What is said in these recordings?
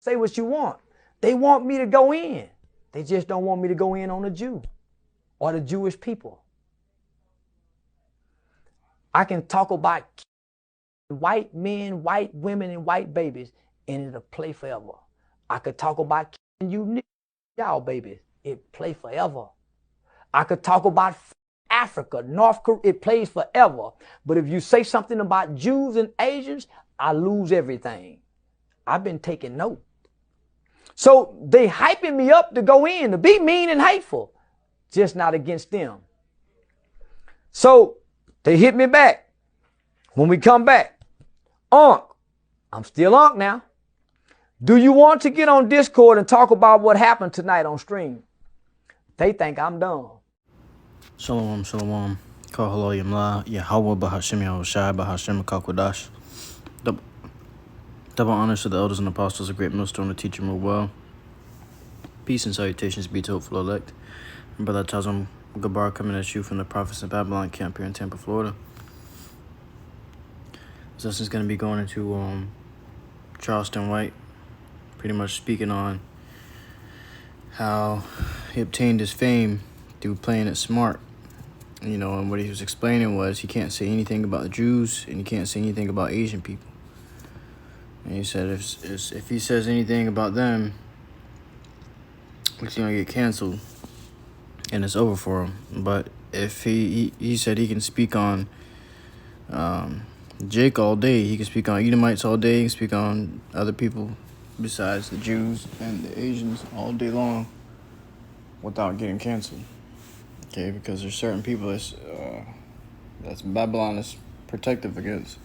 Say what you want. They want me to go in. They just don't want me to go in on a Jew or the Jewish people. I can talk about white men, white women, and white babies, and it'll play forever. I could talk about you y'all babies. It play forever. I could talk about Africa, North Korea. It plays forever. But if you say something about Jews and Asians, I lose everything. I've been taking note. So they hyping me up to go in, to be mean and hateful, just not against them. So they hit me back. When we come back, Unc, I'm still Unc now. Do you want to get on Discord and talk about what happened tonight on stream? They think I'm dumb. Shalom, shalom. Call HALALYAM, YAHAWAH, BAHASHAM, BAHASHAM, QADASH. Double honors to the elders and apostles, a great millstone to teach and rule well. Peace and salutations be to hopeful elect. My brother Tazam Gabar coming at you from the Prophets of Babylon camp here in Tampa, Florida. This lesson is going to be going into Charleston White, pretty much speaking on how he obtained his fame through playing it smart. You know, and what he was explaining was he can't say anything about the Jews and he can't say anything about Asian people. And he said if he says anything about them, he's going to get canceled and it's over for him. But if he said he can speak on Jake all day, he can speak on Edomites all day, he can speak on other people besides the Jews and the Asians all day long without getting canceled. Okay, because there's certain people that's Babylon is protective against.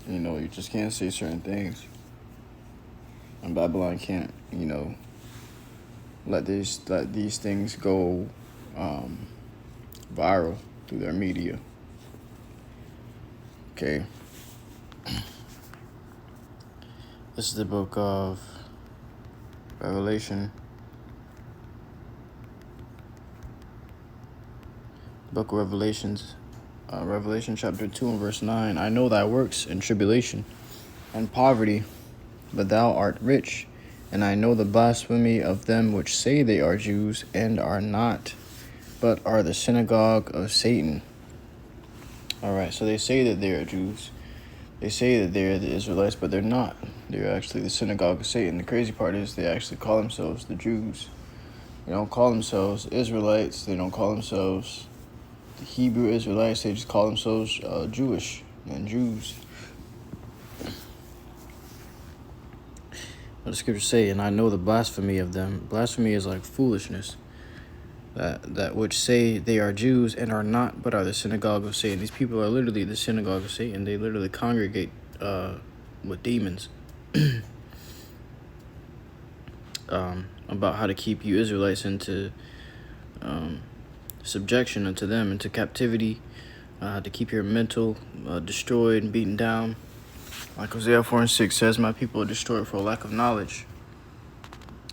You know, you just can't say certain things. And Babylon can't, you know, let these things go viral through their media. Okay. This is the book of Revelation. Book of Revelations. Revelation chapter 2 and verse 9. I know thy works and tribulation and poverty, but thou art rich. And I know the blasphemy of them which say they are Jews and are not, but are the synagogue of Satan. All right, so they say that they are Jews. They say that they're the Israelites, but they're not. They're actually the synagogue of Satan. The crazy part is they actually call themselves the Jews. They don't call themselves Israelites. They don't call themselves the Hebrew Israelites. They just call themselves Jewish and Jews. What the scriptures say, and I know the blasphemy of them. Blasphemy is like foolishness. That which say they are Jews and are not, but are the synagogue of Satan. These people are literally the synagogue of Satan. They literally congregate with demons about how to keep you Israelites into subjection unto them, into captivity, to keep your mental destroyed and beaten down. Like Hosea 4 and 6 says, my people are destroyed for a lack of knowledge.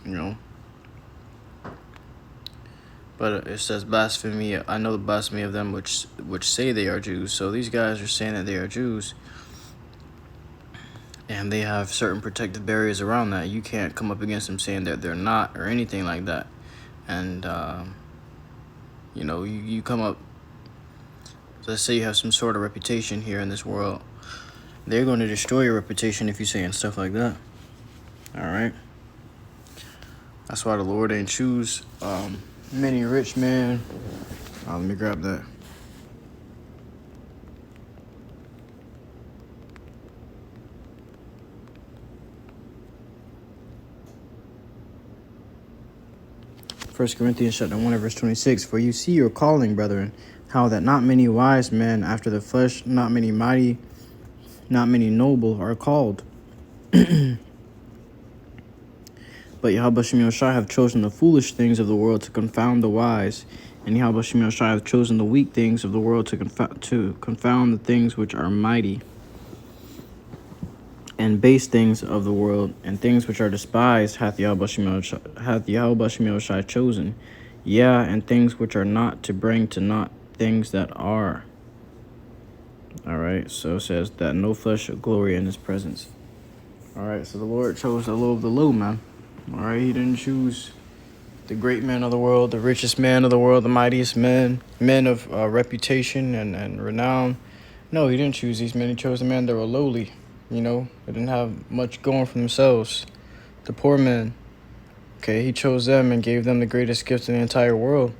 You know. But it says blasphemy. I know the blasphemy of them which say they are Jews. So these guys are saying that they are Jews. And they have certain protective barriers around that. You can't come up against them saying that they're not or anything like that. And, you know, you come up, let's say you have some sort of reputation here in this world. They're going to destroy your reputation if you're saying stuff like that. All right. That's why the Lord ain't choose many rich men. Let me grab that. First Corinthians chapter 1 verse 26. For you see your calling, brethren, how that not many wise men after the flesh, not many mighty, not many noble are called. But YAHAWASHI hath chosen the foolish things of the world to confound the wise, and YAHAWASHI hath chosen the weak things of the world to confound the things which are mighty, and base things of the world, and things which are despised hath YAHAWASHI chosen, and things which are not, to bring to naught things that are. All right, so it says that no flesh shall glory in his presence. All right, so the Lord chose the low of the low, man. All right, he didn't choose the great man of the world, the richest man of the world, the mightiest men of reputation and renown. No, he didn't choose these men. He chose the men that were lowly, you know. They didn't have much going for themselves. The poor men. Okay, he chose them and gave them the greatest gift in the entire world.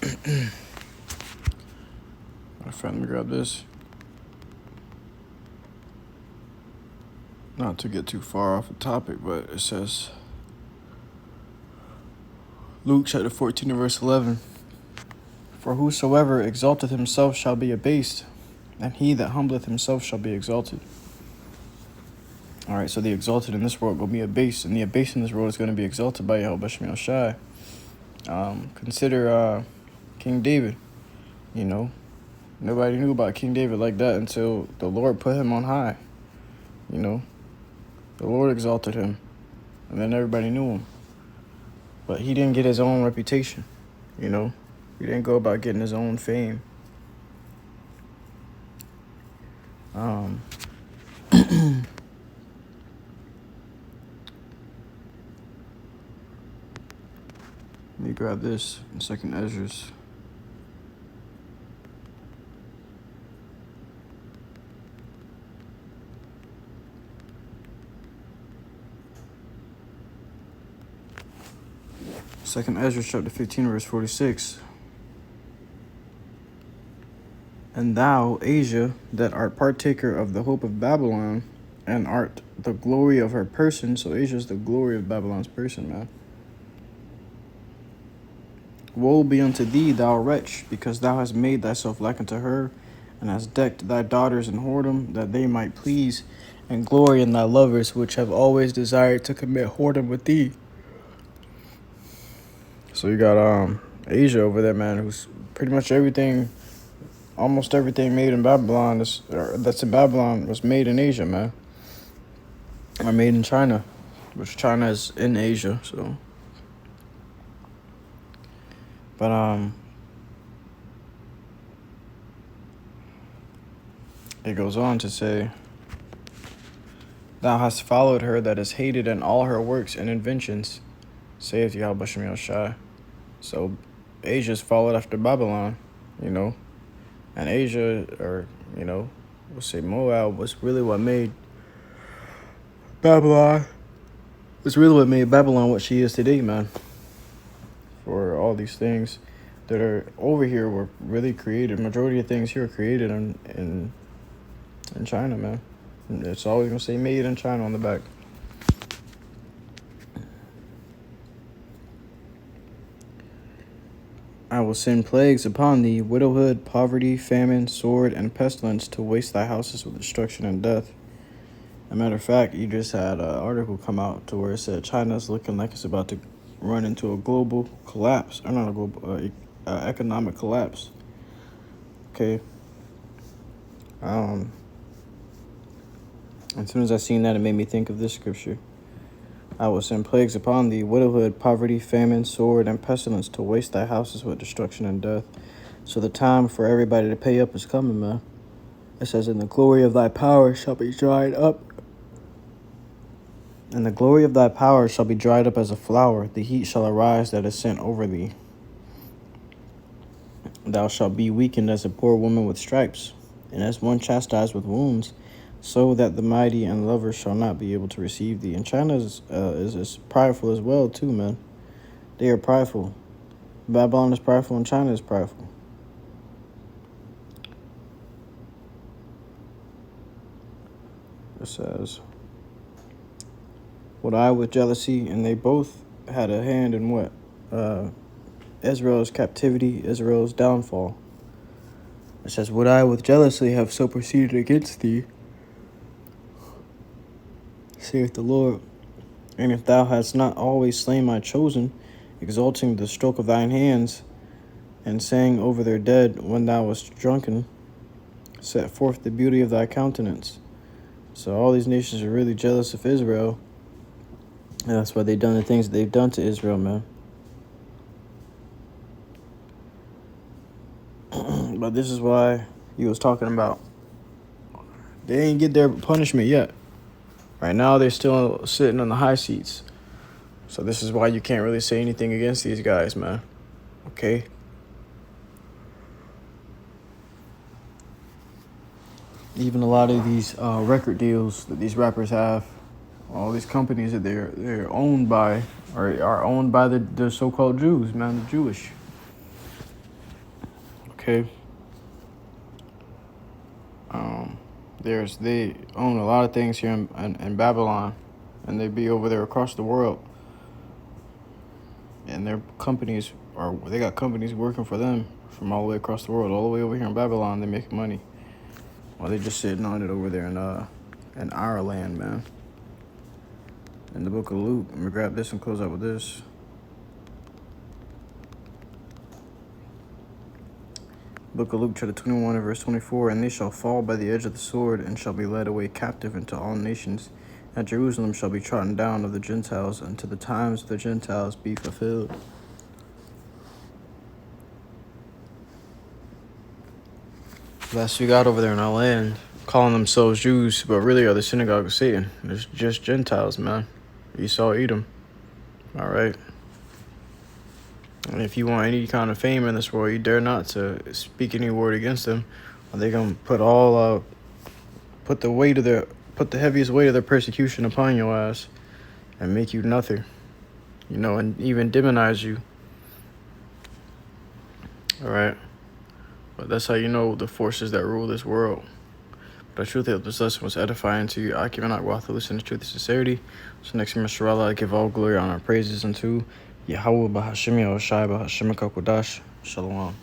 My friend, let me grab this. Not to get too far off the topic, but it says, Luke chapter 14 and verse 11. For whosoever exalteth himself shall be abased, and he that humbleth himself shall be exalted. All right, so the exalted in this world will be abased, and the abased in this world is going to be exalted by YAHAWASHI. Consider King David. You know, nobody knew about King David like that until the Lord put him on high. You know, the Lord exalted him, and then everybody knew him. But he didn't get his own reputation, you know. He didn't go about getting his own fame. Let me grab this in 2nd Ezra's. Second Ezra chapter 15 verse 46. And thou, Asia, that art partaker of the hope of Babylon, and art the glory of her person. So Asia is the glory of Babylon's person, man. Woe be unto thee, thou wretch, because thou hast made thyself like unto her, and hast decked thy daughters in whoredom, that they might please and glory in thy lovers, which have always desired to commit whoredom with thee. So you got Asia over there, man, who's pretty much everything, almost everything made in Babylon that's in Babylon was made in Asia, man. Or made in China, which China is in Asia, so. But it goes on to say, thou hast followed her that is hated in all her works and inventions, saith YAHAWASHI. So Asia's followed after Babylon, you know. And Asia, or, you know, we'll say Moab, was really what made Babylon. Was really what made Babylon what she is today, man. For all these things that are over here were really created. Majority of things here are created in China, man. And it's always gonna say made in China on the back. I will send plagues upon thee, widowhood, poverty, famine, sword, and pestilence, to waste thy houses with destruction and death. As a matter of fact, you just had an article come out to where it said China's looking like it's about to run into a global collapse. Or not a global, economic collapse. Okay. As soon as I seen that, it made me think of this scripture. I will send plagues upon thee, widowhood, poverty, famine, sword, and pestilence, to waste thy houses with destruction and death. So the time for everybody to pay up is coming, man. It says, and the glory of thy power shall be dried up. And the glory of thy power shall be dried up as a flower. The heat shall arise that is sent over thee. Thou shalt be weakened as a poor woman with stripes, and as one chastised with wounds, so that the mighty and lovers shall not be able to receive thee. And China is prideful as well, too, man. They are prideful. Babylon is prideful, and China is prideful. It says, would I with jealousy, and they both had a hand in what? Israel's captivity, Israel's downfall. It says, would I with jealousy have so proceeded against thee, saith the Lord, and if thou hadst not always slain my chosen, exalting the stroke of thine hands, and saying over their dead when thou wast drunken, set forth the beauty of thy countenance. So all these nations are really jealous of Israel, and that's why they've done the things that they've done to Israel, man. But this is why he was talking about they ain't get their punishment yet. Right now, they're still sitting on the high seats. So this is why you can't really say anything against these guys, man. Okay? Even a lot of these record deals that these rappers have, all these companies that they're owned by are owned by the so-called Jews, man, the Jewish. Okay? They own a lot of things here in Babylon, and they be over there across the world. And their companies they got companies working for them from all the way across the world, all the way over here in Babylon. They making money while they just sitting on it over there in our land, man. In the book of Luke, I'm gonna grab this and close out with this. Book of Luke, chapter 21 and verse 24. And they shall fall by the edge of the sword, and shall be led away captive into all nations. And Jerusalem shall be trodden down of the Gentiles, until the times of the Gentiles be fulfilled. That's what we got over there in our land, calling themselves Jews, but really are the synagogue of Satan. It's just Gentiles, man. Esau, Edom. All right. And if you want any kind of fame in this world, you dare not to speak any word against them, or they gonna put the heaviest weight of their persecution upon your ass, and make you nothing, and even demonize you. All right. But that's how you know the forces that rule this world. But I truly hope this lesson was edifying to you. I cannot go out to listen to truth and sincerity. So next time, Mr. Allah, I give all glory, honor, and praises unto YAHAWAH, BAHASHAM, YAHAWASHI, BAHASHAM, QADASH. Shalom.